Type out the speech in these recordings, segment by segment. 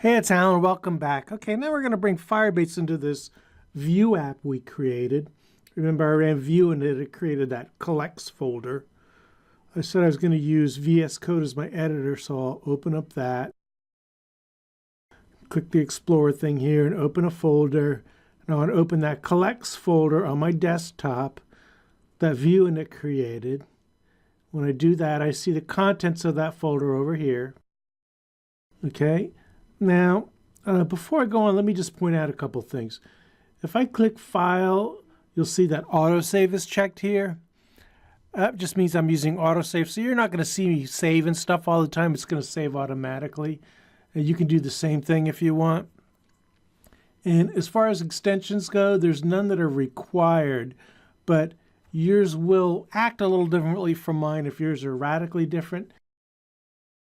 Hey, it's Alan. Welcome back. Okay, now we're going to bring Firebase into this View app we created. Remember, I ran View and it created that collects folder. I said I was going to use VS Code as my editor, so I'll open up that. Click the Explorer thing here and open a folder. And I want to open that collects folder on my desktop that View and it created. When I do that, I see the contents of that folder over here. Okay. Now, before I go on, let me just point out a couple things. If I click File, you'll see that autosave is checked here. That just means I'm using autosave, so you're not going to see me saving stuff all the time. It's going to save automatically. And you can do the same thing if you want. And as far as extensions go, there's none that are required, but yours will act a little differently from mine if yours are radically different.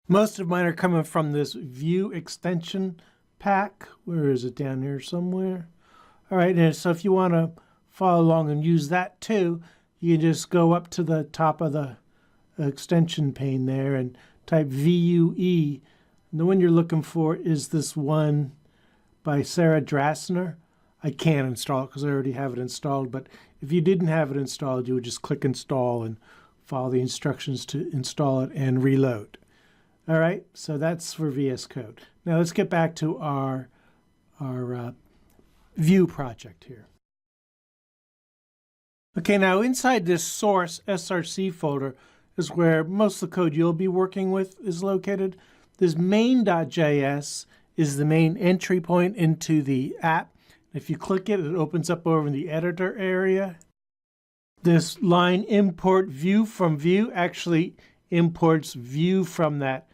Most of mine are coming from this View extension pack. Where is it? Down here somewhere. All right, and so if you want to follow along and use that too, you can just go up to the top of the extension pane there and type VUE. And the one you're looking for is this one by Sarah Drasner. I can't install it because I already have it installed, but if you didn't have it installed, you would just click install and follow the instructions to install it and reload. All right, so that's for VS Code. Now let's get back to our View project here. Okay, now inside this source SRC folder is where most of the code you'll be working with is located. This main.js is the main entry point into the app. If you click it, it opens up over in the editor area. This line import view from View actually imports View from that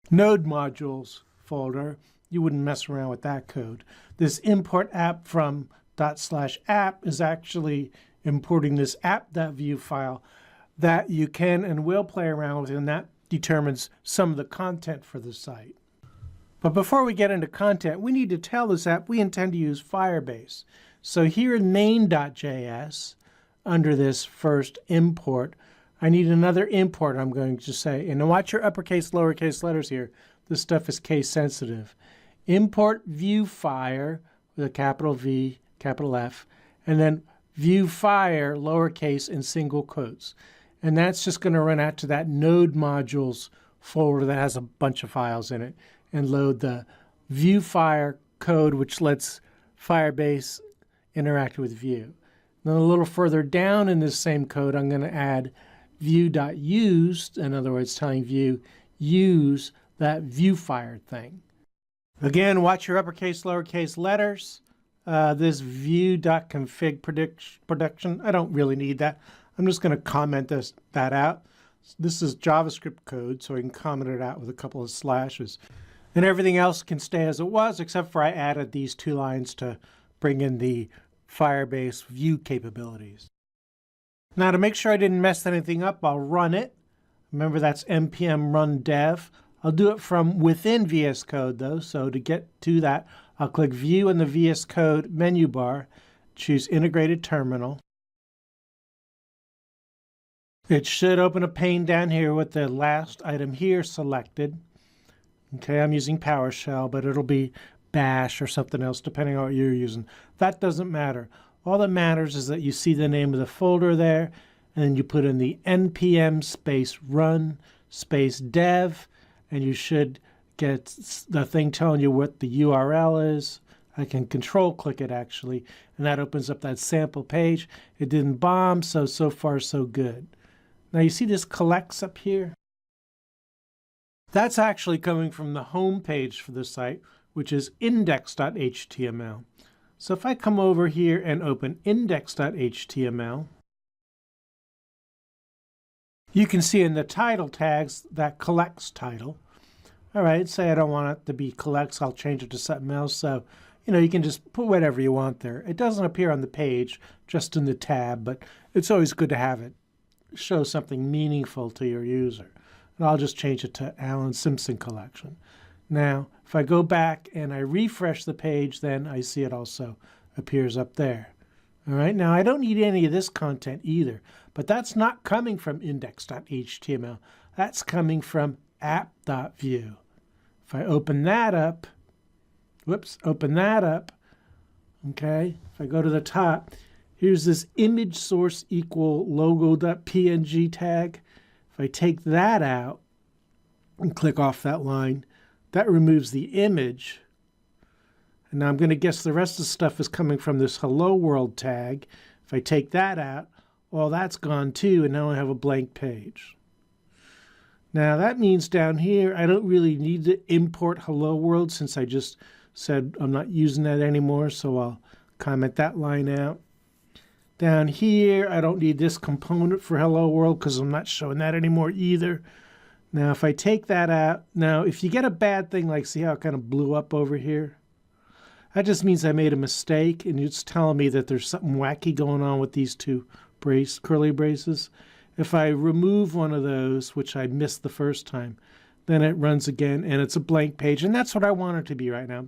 node modules folder. You wouldn't mess around with that code. This import app from ./app is actually importing this app.view file that you can and will play around with, and that determines some of the content for the site. But before we get into content, we need to tell this app we intend to use Firebase. So here in main.js, under this first import, I need another import, I'm going to say. And watch your uppercase, lowercase letters here. This stuff is case sensitive. Import viewfire with a capital V, capital F, and then viewfire, lowercase, in single quotes. And that's just going to run out to that node modules folder that has a bunch of files in it and load the viewfire code, which lets Firebase interact with View. Then a little further down in this same code, I'm going to add view.use, in other words, telling View, use that viewfire thing. Again, watch your uppercase, lowercase letters. This view.config production, I don't really need that. I'm just going to comment that out. This is JavaScript code, so I can comment it out with a couple of slashes. And everything else can stay as it was, except for I added these two lines to bring in the Firebase View capabilities. Now, to make sure I didn't mess anything up, I'll run it. Remember, that's npm run dev. I'll do it from within VS Code, though. So to get to that, I'll click View in the VS Code menu bar, choose Integrated Terminal. It should open a pane down here with the last item here selected. Okay, I'm using PowerShell, but it'll be Bash or something else, depending on what you're using. That doesn't matter. All that matters is that you see the name of the folder there, and then you put in the npm space run space dev, and you should get the thing telling you what the URL is. I can control click it actually, and that opens up that sample page. It didn't bomb, so far so good. Now you see this collects up here? That's actually coming from the home page for the site, which is index.html. So if I come over here and open index.html, you can see in the title tags that collects title. All right, say I don't want it to be collects, I'll change it to something else. So, you can just put whatever you want there. It doesn't appear on the page, just in the tab, but it's always good to have it show something meaningful to your user. And I'll just change it to Alan Simpson Collection. Now, if I go back and I refresh the page, then I see it also appears up there. All right, now I don't need any of this content either, but that's not coming from index.html. That's coming from app.view. If I open that up, open that up, okay, if I go to the top, here's this image source equal logo.png tag. If I take that out and click off that line, that removes the image. And now I'm going to guess the rest of the stuff is coming from this hello world tag. If I take that out, well, that's gone too, and now I have a blank page. Now that means down here, I don't really need to import hello world since I just said I'm not using that anymore, so I'll comment that line out. Down here, I don't need this component for hello world because I'm not showing that anymore either. Now, if I take that out, now if you get a bad thing, like see how it kind of blew up over here? That just means I made a mistake, and it's telling me that there's something wacky going on with these two curly braces. If I remove one of those, which I missed the first time, then it runs again, and it's a blank page, and that's what I want it to be right now.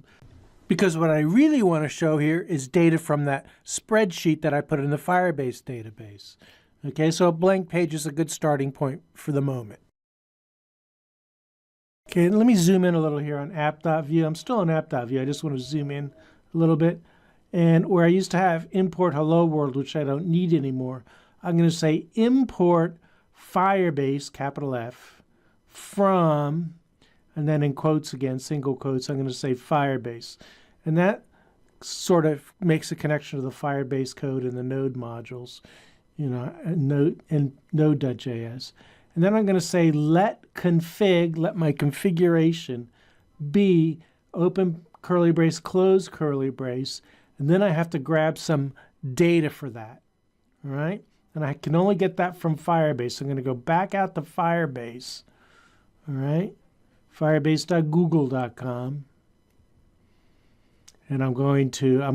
Because what I really want to show here is data from that spreadsheet that I put in the Firebase database. Okay, so a blank page is a good starting point for the moment. Okay, let me zoom in a little here on app.view. I'm still on app.view. I just want to zoom in a little bit. And where I used to have import hello world, which I don't need anymore, I'm going to say import Firebase, capital F, from, and then in quotes again, single quotes, I'm going to say Firebase. And that sort of makes a connection to the Firebase code and the Node modules, you know, and Node.js. And then I'm going to say let my configuration be open curly brace, close curly brace, and then I have to grab some data for that, all right? And I can only get that from Firebase. So I'm going to go back out to Firebase, all right? Firebase.google.com. And I'm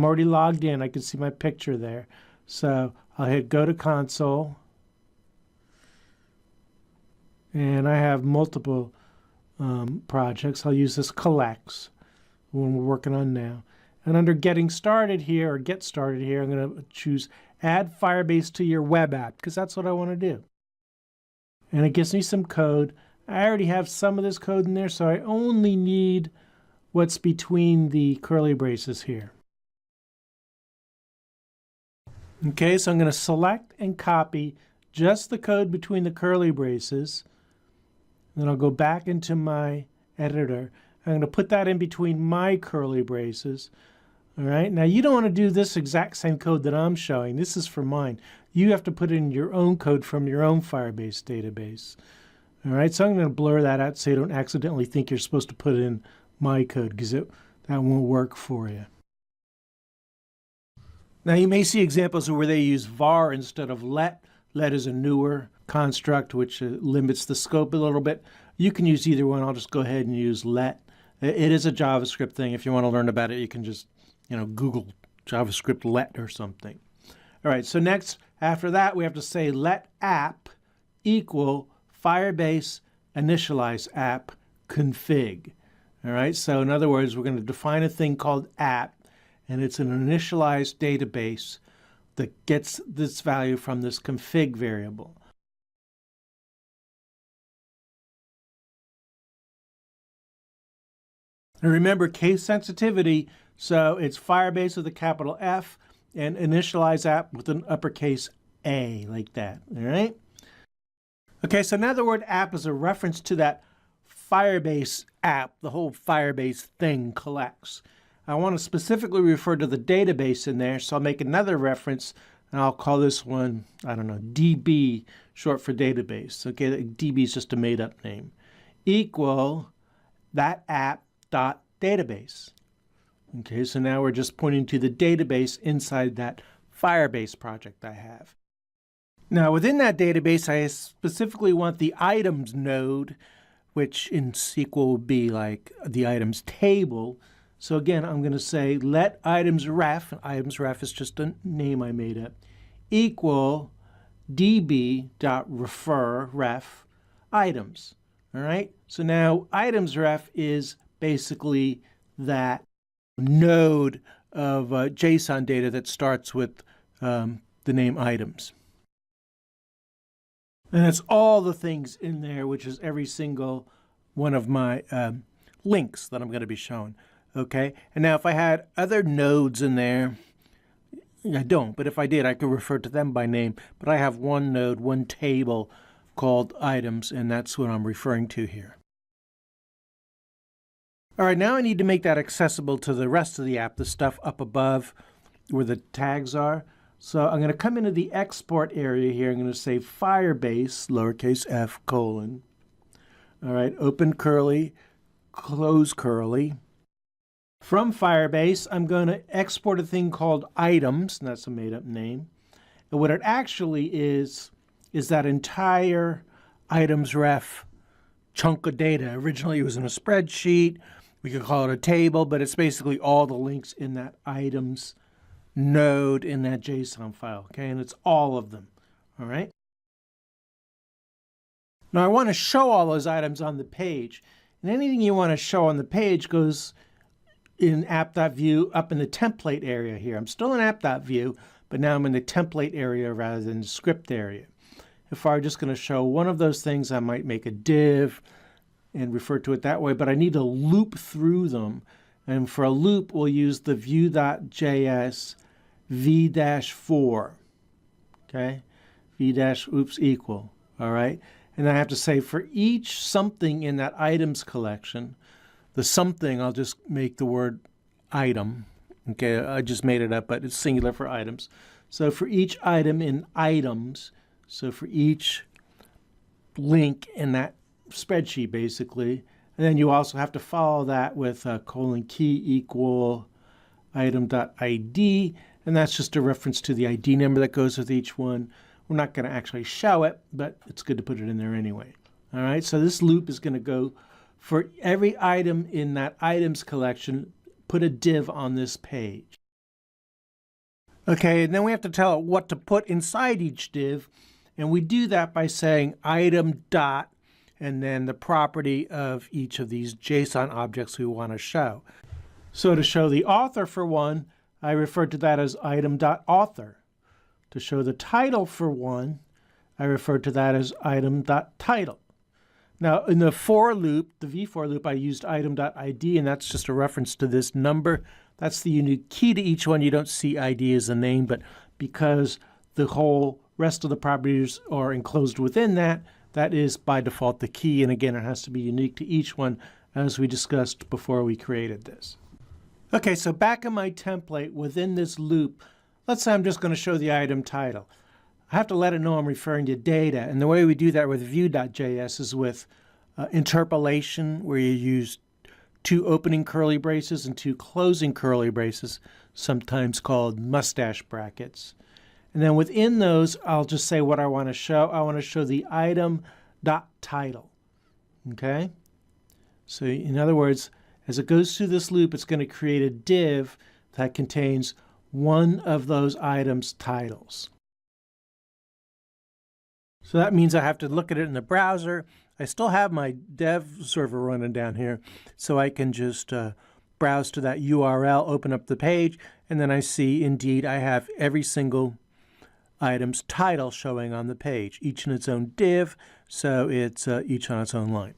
already logged in. I can see my picture there. So I'll hit go to console. And I have multiple projects. I'll use this collects, the one we're working on now. And under getting started here, or get started here, I'm going to choose add Firebase to your web app, because that's what I want to do. And it gives me some code. I already have some of this code in there, so I only need what's between the curly braces here. Okay, so I'm going to select and copy just the code between the curly braces. Then I'll go back into my editor. I'm going to put that in between my curly braces. All right, now you don't want to do this exact same code that I'm showing. This is for mine. You have to put in your own code from your own Firebase database. All right, so I'm going to blur that out so you don't accidentally think you're supposed to put in my code, because that won't work for you. Now you may see examples where they use var instead of let. Let is a newer construct which limits the scope a little bit. You can use either one. I'll just go ahead and use let. It is a JavaScript thing. If you want to learn about it, you can just Google JavaScript let or something. All right, so next, after that, we have to say let app equal Firebase initialize app config. All right, so in other words, we're going to define a thing called app, and it's an initialized database that gets this value from this config variable. And remember, case sensitivity, so it's Firebase with a capital F and initialize app with an uppercase A, like that, all right? Okay, so now the word app is a reference to that Firebase app, the whole Firebase thing collects. I want to specifically refer to the database in there, so I'll make another reference, and I'll call this one, I don't know, DB, short for database. Okay, DB is just a made-up name. Equal that app dot database. Okay, so now we're just pointing to the database inside that Firebase project I have. Now within that database, I specifically want the items node, which in SQL would be like the items table. So again, I'm going to say let items ref is just a name I made up, equal db.refer ref items. All right, so now items ref is basically that node of JSON data that starts with the name items. And that's all the things in there, which is every single one of my links that I'm going to be showing. Okay, and now if I had other nodes in there, I don't, but if I did, I could refer to them by name. But I have one node, one table called items, and that's what I'm referring to here. All right, now I need to make that accessible to the rest of the app, the stuff up above where the tags are. So I'm going to come into the export area here. I'm going to say Firebase, lowercase f, colon. All right, open curly, close curly. From Firebase, I'm going to export a thing called items, and that's a made-up name. And what it actually is that entire items ref chunk of data. Originally, it was in a spreadsheet. We could call it a table, but it's basically all the links in that items node in that JSON file, okay? And it's all of them, all right? Now, I want to show all those items on the page. And anything you want to show on the page goes in app.view up in the template area here. I'm still in app.view, but now I'm in the template area rather than the script area. If I were just going to show one of those things, I might make a div and refer to it that way, but I need to loop through them. And for a loop, we'll use the view.js v-4, okay? v- equal, all right? And I have to say for each something in that items collection, the something, I'll just make the word item. Okay, I just made it up, but it's singular for items. So for each item in items, so for each link in that spreadsheet, basically, and then you also have to follow that with colon key equal item.id, and that's just a reference to the ID number that goes with each one. We're not going to actually show it, but it's good to put it in there anyway. All right, so this loop is going to go for every item in that items collection, put a div on this page. Okay, and then we have to tell it what to put inside each div, and we do that by saying item dot and then the property of each of these JSON objects we want to show. So to show the author for one, I refer to that as item.author. To show the title for one, I refer to that as item.title. Now, in the for loop, the v-for loop, I used item.id, and that's just a reference to this number. That's the unique key to each one. You don't see ID as a name, but because the whole rest of the properties are enclosed within that, that is by default the key. And again, it has to be unique to each one, as we discussed before we created this. Okay, so back in my template within this loop, let's say I'm just going to show the item title. I have to let it know I'm referring to data, and the way we do that with view.js is with interpolation, where you use two opening curly braces and two closing curly braces, sometimes called mustache brackets. And then within those, I'll just say what I want to show. I want to show the item.title, okay? So in other words, as it goes through this loop, it's going to create a div that contains one of those items' titles. So that means I have to look at it in the browser. I still have my dev server running down here, so I can just browse to that URL, open up the page, and then I see, indeed, I have every single item's title showing on the page, each in its own div, so it's each on its own line.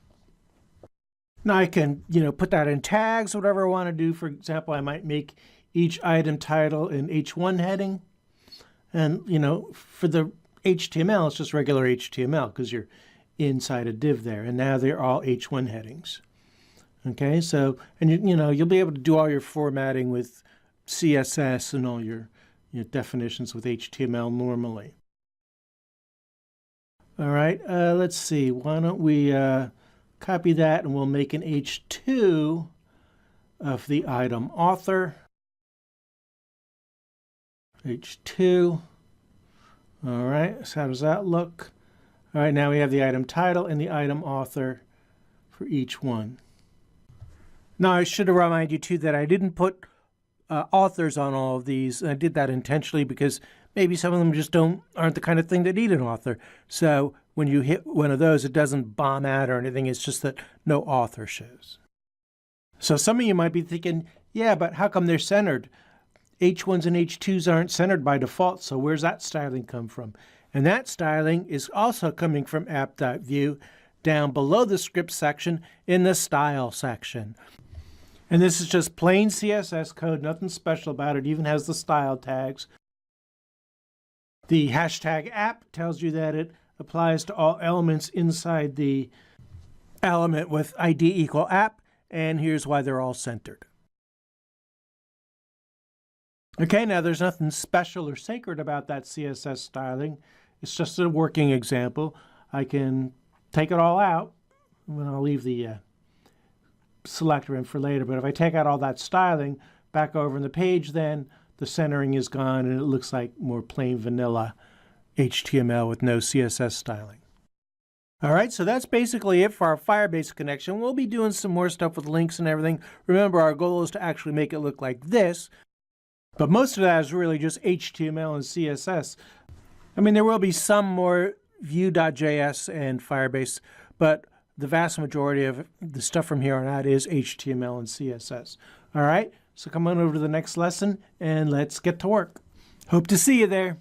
Now I can, put that in tags, whatever I want to do. For example, I might make each item title an H1 heading, and, for the HTML, it's just regular HTML because you're inside a div there, and now they're all H1 headings. Okay, so, and you'll be able to do all your formatting with CSS and all your definitions with HTML normally. All right, let's see, why don't we copy that and we'll make an H2 of the item author. H2. All right, so how does that look? All right, now we have the item title and the item author for each one. Now, I should remind you, too, that I didn't put authors on all of these. I did that intentionally because maybe some of them just aren't the kind of thing that need an author. So when you hit one of those, it doesn't bomb out or anything. It's just that no author shows. So some of you might be thinking, yeah, but how come they're centered? H1s and H2s aren't centered by default, so where's that styling come from? And that styling is also coming from app.view. down below the script section in the style section. And this is just plain CSS code, nothing special about it, even has the style tags. The hashtag app tells you that it applies to all elements inside the element with ID equal app, and here's why they're all centered. Okay, now there's nothing special or sacred about that CSS styling. It's just a working example. I can take it all out, and I'll leave the selector in for later, but if I take out all that styling, back over in the page then, the centering is gone and it looks like more plain vanilla HTML with no CSS styling. All right, so that's basically it for our Firebase connection. We'll be doing some more stuff with links and everything. Remember, our goal is to actually make it look like this, but most of that is really just HTML and CSS. I mean, there will be some more Vue.js and Firebase, but the vast majority of the stuff from here on out is HTML and CSS. All right, so come on over to the next lesson and let's get to work. Hope to see you there.